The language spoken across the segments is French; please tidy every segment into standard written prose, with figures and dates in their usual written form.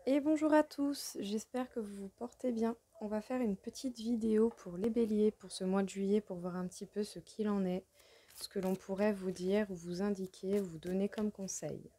Et bonjour à tous, j'espère que vous vous portez bien. On va faire une petite vidéo pour les béliers pour ce mois de juillet pour voir un petit peu ce qu'il en est, ce que l'on pourrait vous dire ou vous indiquer, vous donner comme conseil.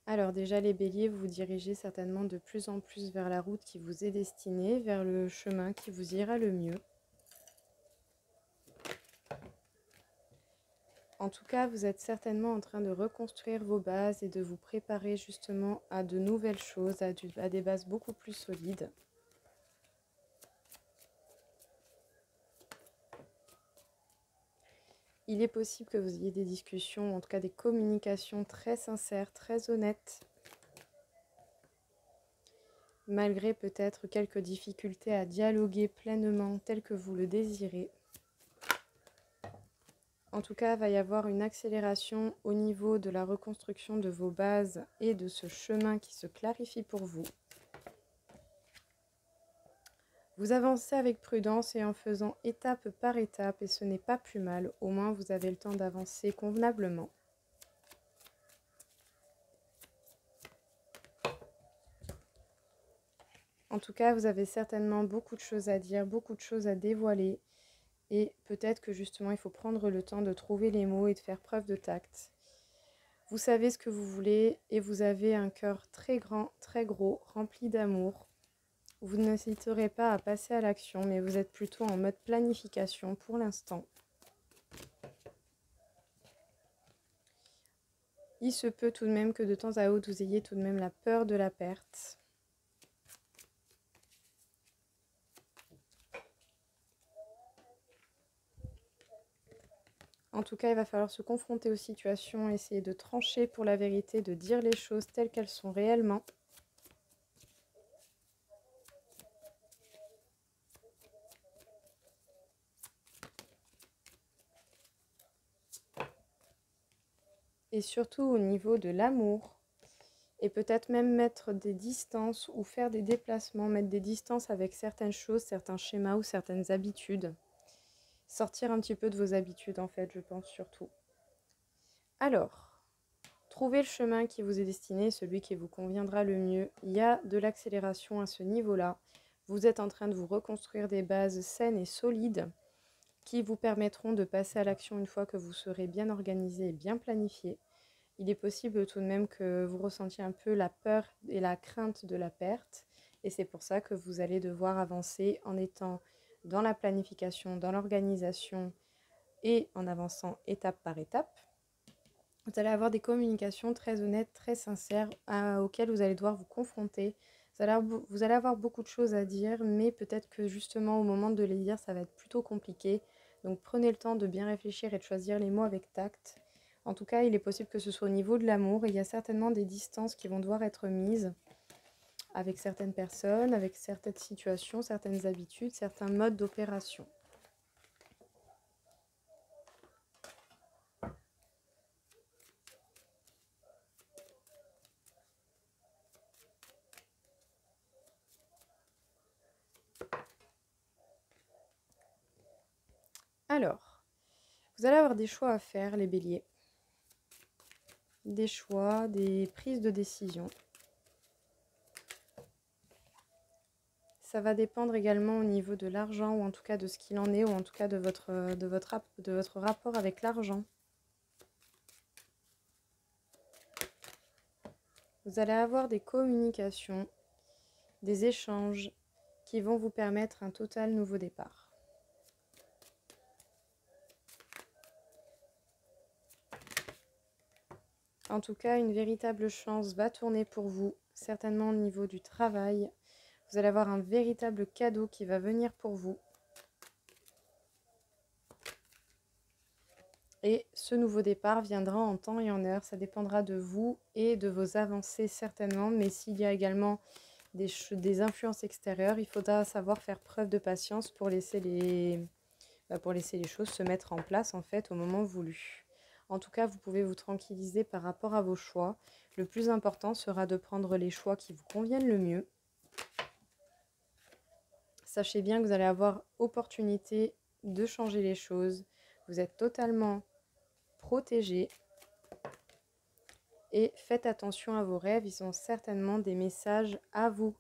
Alors déjà les béliers, vous vous dirigez certainement de plus en plus vers la route qui vous est destinée, vers le chemin qui vous ira le mieux. En tout cas, vous êtes certainement en train de reconstruire vos bases et de vous préparer justement à de nouvelles choses, à des bases beaucoup plus solides. Il est possible que vous ayez des discussions, en tout cas des communications très sincères, très honnêtes, malgré peut-être quelques difficultés à dialoguer pleinement tel que vous le désirez. En tout cas, il va y avoir une accélération au niveau de la reconstruction de vos bases et de ce chemin qui se clarifie pour vous. Vous avancez avec prudence et en faisant étape par étape, et ce n'est pas plus mal, au moins vous avez le temps d'avancer convenablement. En tout cas, vous avez certainement beaucoup de choses à dire, beaucoup de choses à dévoiler, et peut-être que justement il faut prendre le temps de trouver les mots et de faire preuve de tact. Vous savez ce que vous voulez et vous avez un cœur très grand, très gros, rempli d'amour. Vous n'hésiterez pas à passer à l'action, mais vous êtes plutôt en mode planification pour l'instant. Il se peut tout de même que de temps à autre, vous ayez tout de même la peur de la perte. En tout cas, il va falloir se confronter aux situations, essayer de trancher pour la vérité, de dire les choses telles qu'elles sont réellement. Et surtout au niveau de l'amour. Et peut-être même mettre des distances ou faire des déplacements, mettre des distances avec certaines choses, certains schémas ou certaines habitudes. Sortir un petit peu de vos habitudes en fait, je pense surtout. Alors, trouvez le chemin qui vous est destiné, celui qui vous conviendra le mieux. Il y a de l'accélération à ce niveau-là. Vous êtes en train de vous reconstruire des bases saines et solides qui vous permettront de passer à l'action une fois que vous serez bien organisé et bien planifié. Il est possible tout de même que vous ressentiez un peu la peur et la crainte de la perte. Et c'est pour ça que vous allez devoir avancer en étant dans la planification, dans l'organisation et en avançant étape par étape. Vous allez avoir des communications très honnêtes, très sincères, auxquelles vous allez devoir vous confronter. Vous allez avoir beaucoup de choses à dire, mais peut-être que justement au moment de les dire, ça va être plutôt compliqué. Donc prenez le temps de bien réfléchir et de choisir les mots avec tact. En tout cas, il est possible que ce soit au niveau de l'amour. Il y a certainement des distances qui vont devoir être mises avec certaines personnes, avec certaines situations, certaines habitudes, certains modes d'opération. Alors, vous allez avoir des choix à faire, les béliers. Des choix, des prises de décision. Ça va dépendre également au niveau de l'argent, ou en tout cas de ce qu'il en est, ou en tout cas de votre rapport avec l'argent. Vous allez avoir des communications, des échanges qui vont vous permettre un total nouveau départ. En tout cas, une véritable chance va tourner pour vous, certainement au niveau du travail. Vous allez avoir un véritable cadeau qui va venir pour vous. Et ce nouveau départ viendra en temps et en heure. Ça dépendra de vous et de vos avancées certainement. Mais s'il y a également des influences extérieures, il faudra savoir faire preuve de patience pour laisser les choses se mettre en place en fait au moment voulu. En tout cas, vous pouvez vous tranquilliser par rapport à vos choix. Le plus important sera de prendre les choix qui vous conviennent le mieux. Sachez bien que vous allez avoir opportunité de changer les choses. Vous êtes totalement protégé. Et faites attention à vos rêves, ils ont certainement des messages à vous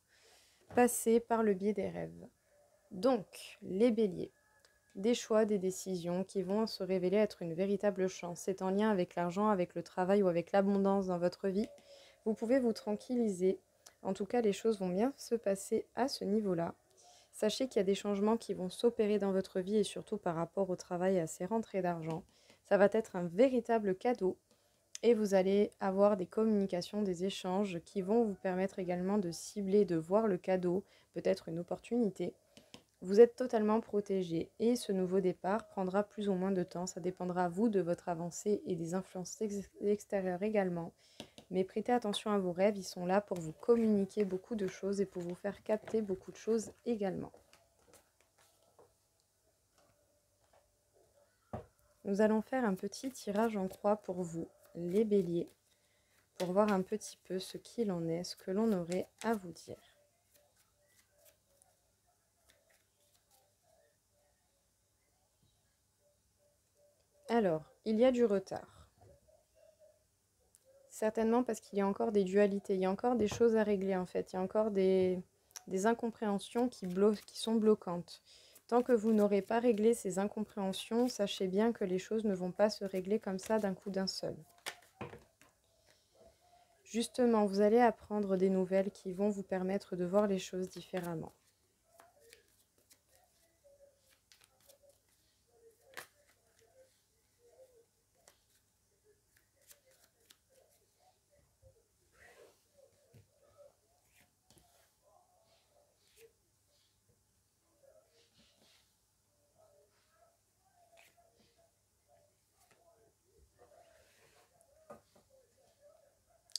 passer par le biais des rêves. Donc, les béliers, des choix, des décisions qui vont se révéler être une véritable chance. C'est en lien avec l'argent, avec le travail ou avec l'abondance dans votre vie. Vous pouvez vous tranquilliser. En tout cas, les choses vont bien se passer à ce niveau-là. Sachez qu'il y a des changements qui vont s'opérer dans votre vie et surtout par rapport au travail et à ces rentrées d'argent. Ça va être un véritable cadeau et vous allez avoir des communications, des échanges qui vont vous permettre également de cibler, de voir le cadeau, peut-être une opportunité. Vous êtes totalement protégé et ce nouveau départ prendra plus ou moins de temps. Ça dépendra à vous de votre avancée et des influences extérieures également. Mais prêtez attention à vos rêves, ils sont là pour vous communiquer beaucoup de choses et pour vous faire capter beaucoup de choses également. Nous allons faire un petit tirage en croix pour vous, les béliers, pour voir un petit peu ce qu'il en est, ce que l'on aurait à vous dire. Alors, il y a du retard. Certainement parce qu'il y a encore des dualités, il y a encore des choses à régler en fait, il y a encore des incompréhensions qui sont bloquantes. Tant que vous n'aurez pas réglé ces incompréhensions, sachez bien que les choses ne vont pas se régler comme ça d'un coup d'un seul. Justement, vous allez apprendre des nouvelles qui vont vous permettre de voir les choses différemment.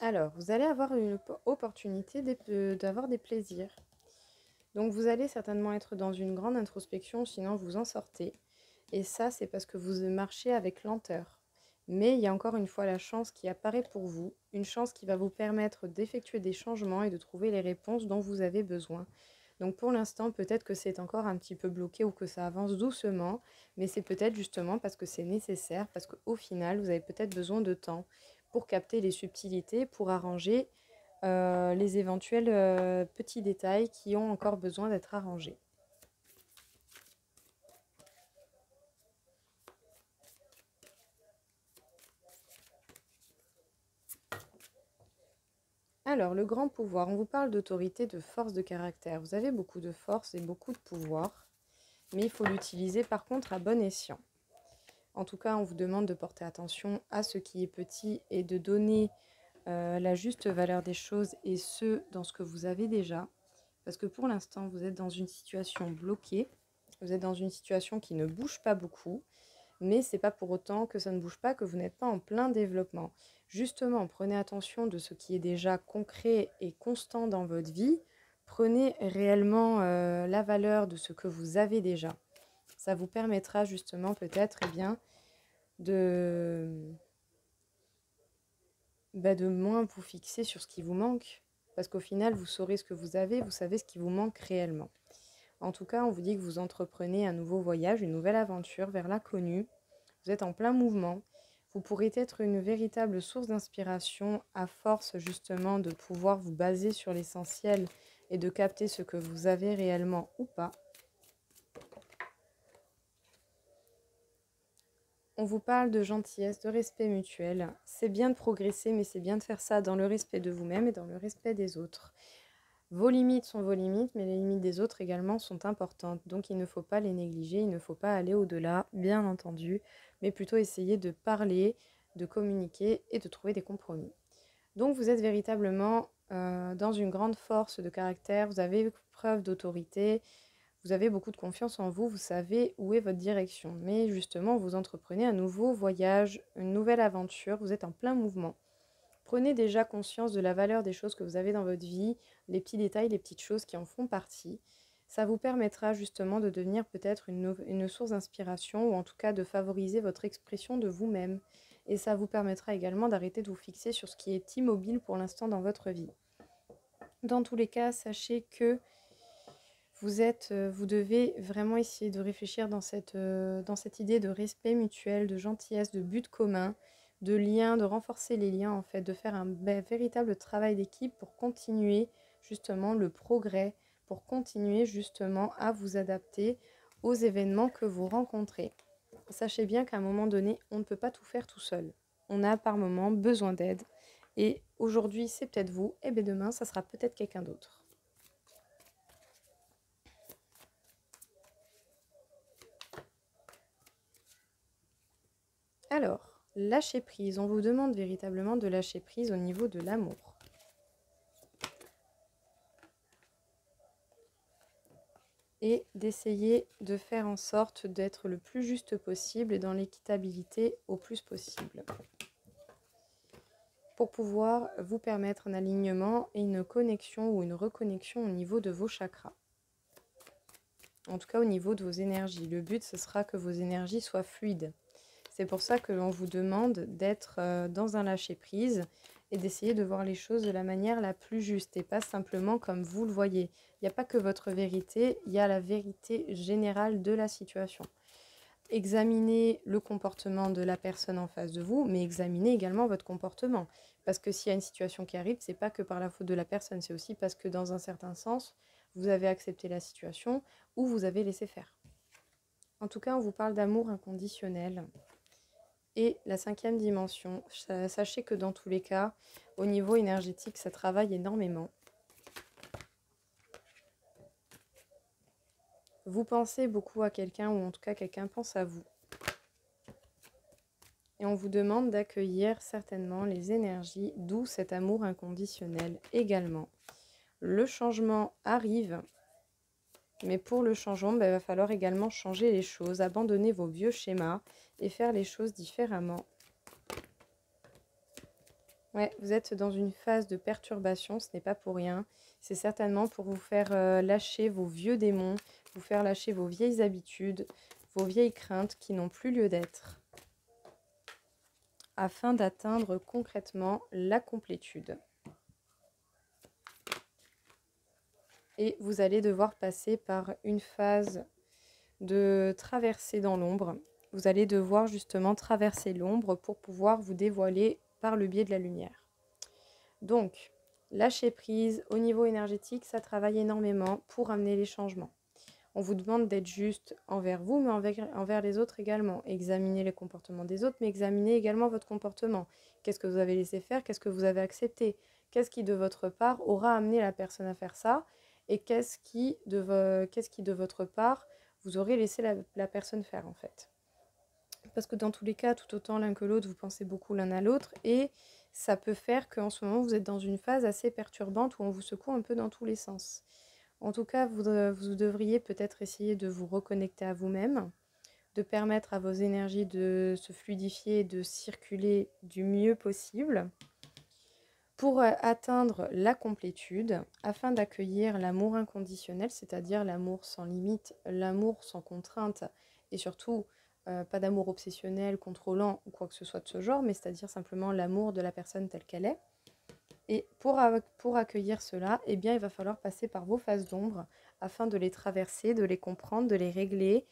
Alors, vous allez avoir une opportunité d'avoir des plaisirs. Donc, vous allez certainement être dans une grande introspection, sinon vous en sortez. Et ça, c'est parce que vous marchez avec lenteur. Mais il y a encore une fois la chance qui apparaît pour vous, une chance qui va vous permettre d'effectuer des changements et de trouver les réponses dont vous avez besoin. Donc pour l'instant, peut-être que c'est encore un petit peu bloqué ou que ça avance doucement, mais c'est peut-être justement parce que c'est nécessaire, parce qu'au final, vous avez peut-être besoin de temps pour capter les subtilités, pour arranger les éventuels petits détails qui ont encore besoin d'être arrangés. Alors, le grand pouvoir, on vous parle d'autorité, de force de caractère. Vous avez beaucoup de force et beaucoup de pouvoir, mais il faut l'utiliser par contre à bon escient. En tout cas, on vous demande de porter attention à ce qui est petit et de donner la juste valeur des choses et ce, dans ce que vous avez déjà. Parce que pour l'instant, vous êtes dans une situation bloquée, vous êtes dans une situation qui ne bouge pas beaucoup, mais c'est pas pour autant que ça ne bouge pas, que vous n'êtes pas en plein développement. Justement, prenez attention de ce qui est déjà concret et constant dans votre vie. Prenez réellement la valeur de ce que vous avez déjà. Ça vous permettra justement peut-être de, de moins vous fixer sur ce qui vous manque. Parce qu'au final, vous saurez ce que vous avez, vous savez ce qui vous manque réellement. En tout cas, on vous dit que vous entreprenez un nouveau voyage, une nouvelle aventure vers l'inconnu. Vous êtes en plein mouvement. Vous pourrez être une véritable source d'inspiration à force justement de pouvoir vous baser sur l'essentiel et de capter ce que vous avez réellement ou pas. On vous parle de gentillesse, de respect mutuel. C'est bien de progresser, mais c'est bien de faire ça dans le respect de vous-même et dans le respect des autres. Vos limites sont vos limites, mais les limites des autres également sont importantes. Donc il ne faut pas les négliger, il ne faut pas aller au-delà, bien entendu, mais plutôt essayer de parler, de communiquer et de trouver des compromis. Donc vous êtes véritablement dans une grande force de caractère, vous avez preuve d'autorité, vous avez beaucoup de confiance en vous, vous savez où est votre direction. Mais justement, vous entreprenez un nouveau voyage, une nouvelle aventure, vous êtes en plein mouvement. Prenez déjà conscience de la valeur des choses que vous avez dans votre vie, les petits détails, les petites choses qui en font partie. Ça vous permettra justement de devenir peut-être une source d'inspiration ou en tout cas de favoriser votre expression de vous-même. Et ça vous permettra également d'arrêter de vous fixer sur ce qui est immobile pour l'instant dans votre vie. Dans tous les cas, sachez que vous devez vraiment essayer de réfléchir dans cette idée de respect mutuel, de gentillesse, de but commun. de liens, de renforcer les liens en fait, de faire un véritable travail d'équipe pour continuer justement le progrès, pour continuer justement à vous adapter aux événements que vous rencontrez. Sachez bien qu'à un moment donné, on ne peut pas tout faire tout seul. On a par moment besoin d'aide. Et aujourd'hui, c'est peut-être vous, et bien demain, ça sera peut-être quelqu'un d'autre. Alors, lâcher prise. On vous demande véritablement de lâcher prise au niveau de l'amour. Et d'essayer de faire en sorte d'être le plus juste possible et dans l'équitabilité au plus possible. Pour pouvoir vous permettre un alignement et une connexion ou une reconnexion au niveau de vos chakras. En tout cas au niveau de vos énergies. Le but, ce sera que vos énergies soient fluides. C'est pour ça que l'on vous demande d'être dans un lâcher-prise et d'essayer de voir les choses de la manière la plus juste et pas simplement comme vous le voyez. Il n'y a pas que votre vérité, il y a la vérité générale de la situation. Examinez le comportement de la personne en face de vous, mais examinez également votre comportement. Parce que s'il y a une situation qui arrive, c'est pas que par la faute de la personne, c'est aussi parce que dans un certain sens, vous avez accepté la situation ou vous avez laissé faire. En tout cas, on vous parle d'amour inconditionnel. Et la 5e dimension, sachez que dans tous les cas, au niveau énergétique, ça travaille énormément. Vous pensez beaucoup à quelqu'un, ou en tout cas quelqu'un pense à vous. Et on vous demande d'accueillir certainement les énergies, d'où cet amour inconditionnel également. Le changement arrive, mais pour le changement, il va falloir également changer les choses, abandonner vos vieux schémas et faire les choses différemment. Ouais, vous êtes dans une phase de perturbation, ce n'est pas pour rien. C'est certainement pour vous faire lâcher vos vieux démons, vous faire lâcher vos vieilles habitudes, vos vieilles craintes qui n'ont plus lieu d'être, afin d'atteindre concrètement la complétude. Et vous allez devoir passer par une phase de traversée dans l'ombre. Vous allez devoir justement traverser l'ombre pour pouvoir vous dévoiler par le biais de la lumière. Donc, lâcher prise au niveau énergétique, ça travaille énormément pour amener les changements. On vous demande d'être juste envers vous, mais envers les autres également. Examinez les comportements des autres, mais examinez également votre comportement. Qu'est-ce que vous avez laissé faire? Qu'est-ce que vous avez accepté? Qu'est-ce qui, de votre part, aura amené la personne à faire ça? Et qu'est-ce qui, de votre part, vous aurez laissé la personne faire, en fait? Parce que dans tous les cas, tout autant l'un que l'autre, vous pensez beaucoup l'un à l'autre. Et ça peut faire qu'en ce moment, vous êtes dans une phase assez perturbante où on vous secoue un peu dans tous les sens. En tout cas, vous devriez peut-être essayer de vous reconnecter à vous-même, de permettre à vos énergies de se fluidifier et de circuler du mieux possible pour atteindre la complétude, afin d'accueillir l'amour inconditionnel, c'est-à-dire l'amour sans limite, l'amour sans contrainte et surtout pas d'amour obsessionnel, contrôlant ou quoi que ce soit de ce genre, mais c'est-à-dire simplement l'amour de la personne telle qu'elle est. Et pour accueillir cela, eh bien, il va falloir passer par vos phases d'ombre afin de les traverser, de les comprendre, de les régler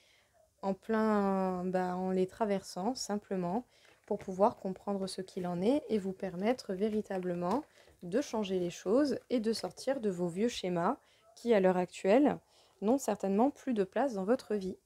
en les traversant simplement pour pouvoir comprendre ce qu'il en est et vous permettre véritablement de changer les choses et de sortir de vos vieux schémas qui, à l'heure actuelle, n'ont certainement plus de place dans votre vie.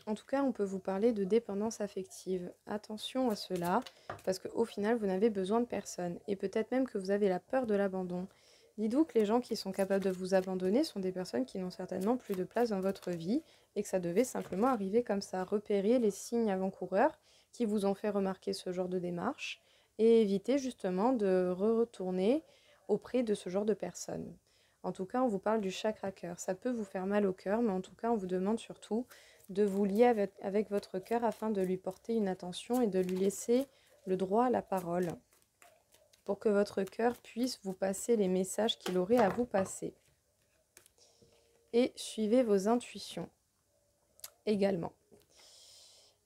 En tout cas, on peut vous parler de dépendance affective. Attention à cela, parce qu'au final, vous n'avez besoin de personne. Et peut-être même que vous avez la peur de l'abandon. Dites-vous que les gens qui sont capables de vous abandonner sont des personnes qui n'ont certainement plus de place dans votre vie et que ça devait simplement arriver comme ça. Repérer les signes avant-coureurs qui vous ont fait remarquer ce genre de démarche et éviter justement de retourner auprès de ce genre de personnes. En tout cas, on vous parle du chakra cœur. Ça peut vous faire mal au cœur, mais en tout cas, on vous demande surtout de vous lier avec votre cœur afin de lui porter une attention et de lui laisser le droit à la parole pour que votre cœur puisse vous passer les messages qu'il aurait à vous passer. Et suivez vos intuitions également.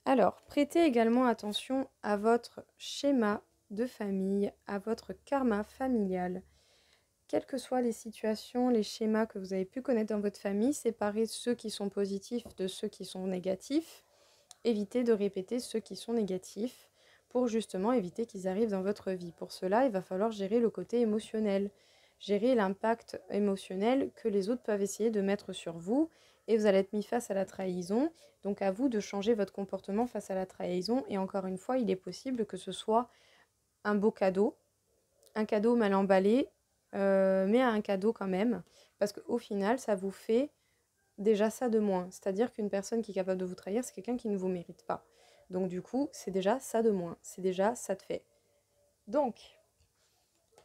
Alors, prêtez également attention à votre schéma de famille, à votre karma familial. quelles que soient les situations, les schémas que vous avez pu connaître dans votre famille, séparez ceux qui sont positifs de ceux qui sont négatifs. Évitez de répéter ceux qui sont négatifs pour justement éviter qu'ils arrivent dans votre vie. Pour cela, il va falloir gérer le côté émotionnel, gérer l'impact émotionnel que les autres peuvent essayer de mettre sur vous et vous allez être mis face à la trahison. Donc à vous de changer votre comportement face à la trahison et encore une fois, il est possible que ce soit un beau cadeau, un cadeau mal emballé, mais un cadeau quand même, parce qu'au final, ça vous fait déjà ça de moins. C'est-à-dire qu'une personne qui est capable de vous trahir, c'est quelqu'un qui ne vous mérite pas. Donc du coup, c'est déjà ça de moins. C'est déjà ça de fait. Donc,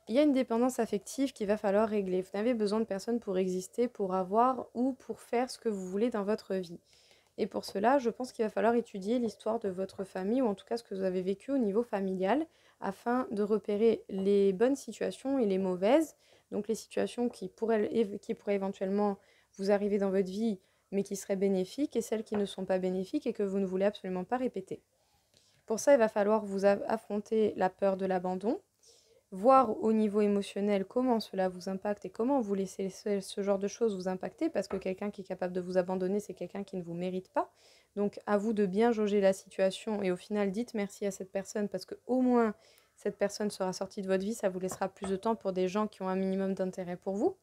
il y a une dépendance affective qu'il va falloir régler. Vous n'avez besoin de personne pour exister, pour avoir ou pour faire ce que vous voulez dans votre vie. Et pour cela, je pense qu'il va falloir étudier l'histoire de votre famille, ou en tout cas ce que vous avez vécu au niveau familial, afin de repérer les bonnes situations et les mauvaises. Donc les situations qui pourraient éventuellement vous arriver dans votre vie, mais qui seraient bénéfiques, et celles qui ne sont pas bénéfiques et que vous ne voulez absolument pas répéter. Pour ça, il va falloir vous affronter la peur de l'abandon, voir au niveau émotionnel comment cela vous impacte et comment vous laissez ce genre de choses vous impacter, parce que quelqu'un qui est capable de vous abandonner, c'est quelqu'un qui ne vous mérite pas. Donc à vous de bien jauger la situation et au final dites merci à cette personne parce que au moins cette personne sera sortie de votre vie, ça vous laissera plus de temps pour des gens qui ont un minimum d'intérêt pour vous.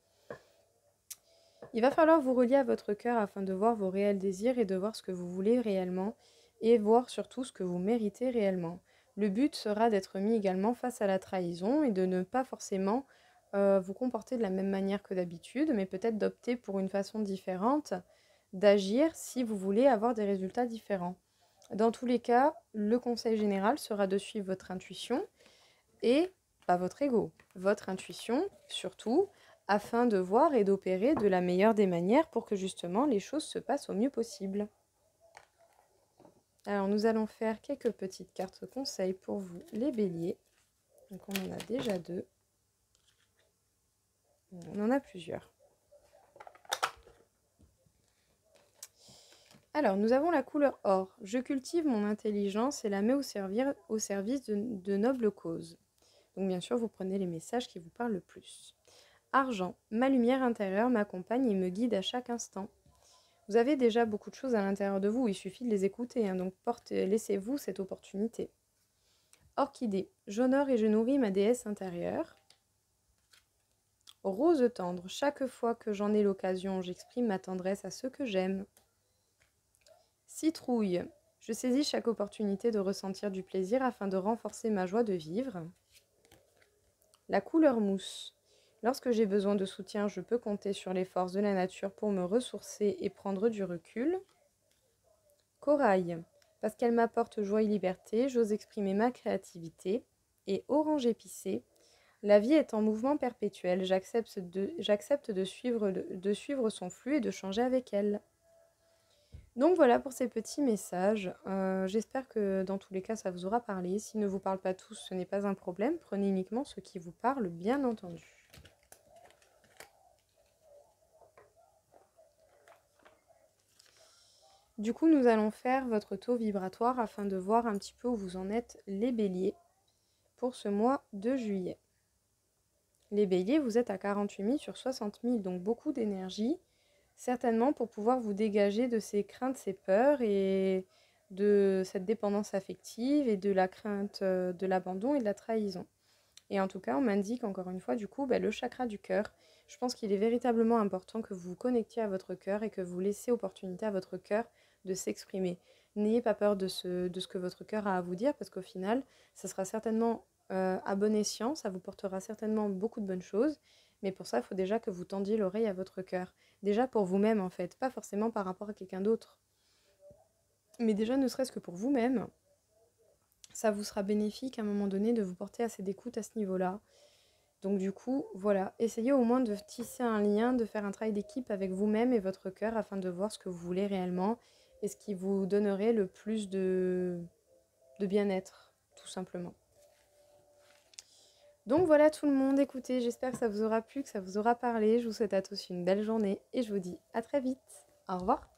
Il va falloir vous relier à votre cœur afin de voir vos réels désirs et de voir ce que vous voulez réellement et voir surtout ce que vous méritez réellement. Le but sera d'être mis également face à la trahison et de ne pas forcément vous comporter de la même manière que d'habitude, mais peut-être d'opter pour une façon différente d'agir si vous voulez avoir des résultats différents. Dans tous les cas, le conseil général sera de suivre votre intuition et pas votre ego, votre intuition surtout, afin de voir et d'opérer de la meilleure des manières pour que justement les choses se passent au mieux possible. Alors nous allons faire quelques petites cartes conseils pour vous les béliers. Donc on en a déjà 2. On en a plusieurs. Alors nous avons la couleur or. Je cultive mon intelligence et la mets au service de nobles causes. Donc bien sûr vous prenez les messages qui vous parlent le plus. Argent, ma lumière intérieure m'accompagne et me guide à chaque instant. Vous avez déjà beaucoup de choses à l'intérieur de vous, il suffit de les écouter, hein, donc laissez-vous cette opportunité. Orchidée, j'honore et je nourris ma déesse intérieure. Rose tendre, chaque fois que j'en ai l'occasion, j'exprime ma tendresse à ceux que j'aime. Citrouille, je saisis chaque opportunité de ressentir du plaisir afin de renforcer ma joie de vivre. La couleur mousse, lorsque j'ai besoin de soutien, je peux compter sur les forces de la nature pour me ressourcer et prendre du recul. Corail, parce qu'elle m'apporte joie et liberté, j'ose exprimer ma créativité. Et orange épicé, la vie est en mouvement perpétuel, j'accepte de suivre son flux et de changer avec elle. Donc voilà pour ces petits messages. J'espère que dans tous les cas ça vous aura parlé. S'ils ne vous parlent pas tous, ce n'est pas un problème. Prenez uniquement ceux qui vous parlent, bien entendu. Du coup, nous allons faire votre taux vibratoire afin de voir un petit peu où vous en êtes les béliers pour ce mois de juillet. Les béliers, vous êtes à 48 000 sur 60 000, donc beaucoup d'énergie, certainement pour pouvoir vous dégager de ces craintes, ces peurs et de cette dépendance affective et de la crainte de l'abandon et de la trahison. Et en tout cas, on m'indique encore une fois, du coup, le chakra du cœur. Je pense qu'il est véritablement important que vous vous connectiez à votre cœur et que vous laissiez opportunité à votre cœur de s'exprimer. N'ayez pas peur de ce que votre cœur a à vous dire, parce qu'au final, ça sera certainement à bon escient, ça vous portera certainement beaucoup de bonnes choses, mais pour ça, il faut déjà que vous tendiez l'oreille à votre cœur. Déjà pour vous-même, en fait, pas forcément par rapport à quelqu'un d'autre, mais déjà ne serait-ce que pour vous-même. Ça vous sera bénéfique à un moment donné de vous porter assez d'écoute à ce niveau-là. Donc du coup, voilà, essayez au moins de tisser un lien, de faire un travail d'équipe avec vous-même et votre cœur afin de voir ce que vous voulez réellement et ce qui vous donnerait le plus de bien-être, tout simplement. Donc voilà tout le monde, écoutez, j'espère que ça vous aura plu, que ça vous aura parlé. Je vous souhaite à tous une belle journée et je vous dis à très vite. Au revoir.